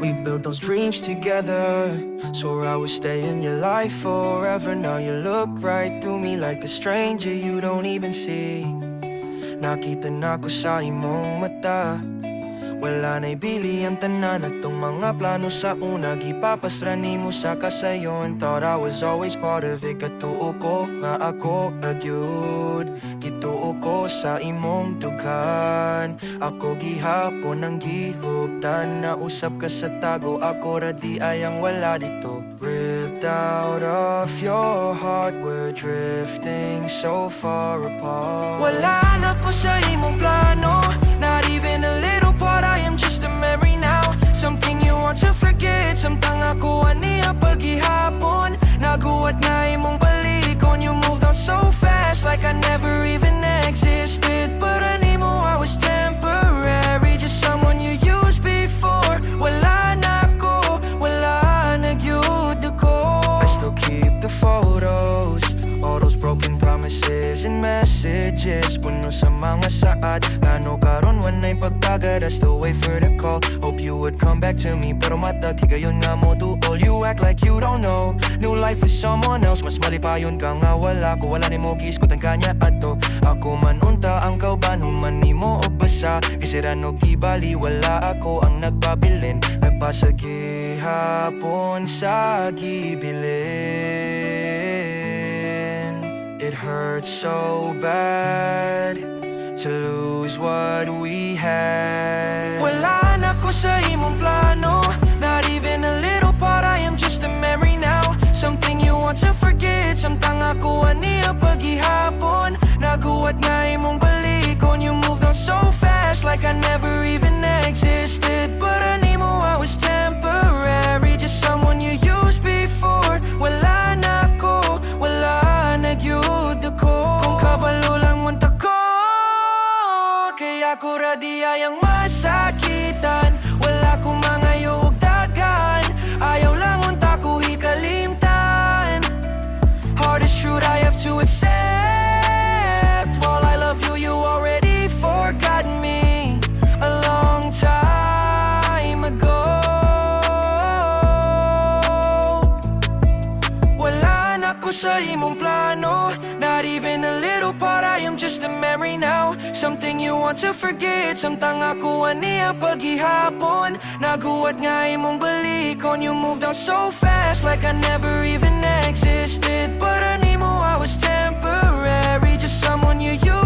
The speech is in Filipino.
We built those dreams together. Swore I would stay in your life forever. Now you look right through me like a stranger you don't even see. Nakita na ko sa imong mata. Wala na'y bili ang tanan at tong mga plano sa una. Gipapasrani mo sa kasayon. Thought I was always part of it. Katuo ko nga ako agyud. Gituo ko sa imong dughan. Ako gihapon ang gihuptan. Nausap ka sa tago. Ako radi ayang wala dito. Ripped out of your heart. We're drifting so far apart. Wala na ko sa imong plano. Not even a little part. I am just a memory now. Something you want to forget. Samtang ako aniya paghihapon. Naguwat na imong balikon. You moved on so fast like I never even existed. But animo I was temporary. Just someone you used before. Wala na ko, wala na gyud ako. I still keep the photos. All those broken promises and messages. Puno sa mga saad. Plano karon wanay pagtagad. I still wait for the call. Hope you would come back to me. Pero matag higayon nga mo duol. You act like you don't know. New life with someone else. Mas mali pa yun ka nga wala ko. Wala ni mo giskutan kanya ato. Ako man unta ang kauban. Human ni mo og basa. Kisiran o gibali. Wala ako ang nagpabilin. Nagpasagihapon sa gibilin. It hurts so bad to lose what we had. Wala na ko sa imong plano. Not even a little part. I am just a memory now. Something you want to forget. Samtang ako aniya paghihapon. Naguwat nga imong balikon. You moved on so fast like I never even existed. But animo I was temporary. Just someone you used before. Wala na ko, wala na gyud ako. Kung kabalo lang munta ko, kaya ko radi ayang masakitan. Wala ko mga yuog dagan. Ayaw lang unta ko hikalimtan. Hardest truth I have to accept. While I love you, you already forgotten me a long time ago. Wala na ko sa imong plano. Not even a little part. I am just a memory now. Something you want to forget. Samtang ako aniya paghihapon. Naguwat nga imong balikon. You moved on so fast like I never even existed. But animo I was temporary. Just someone you used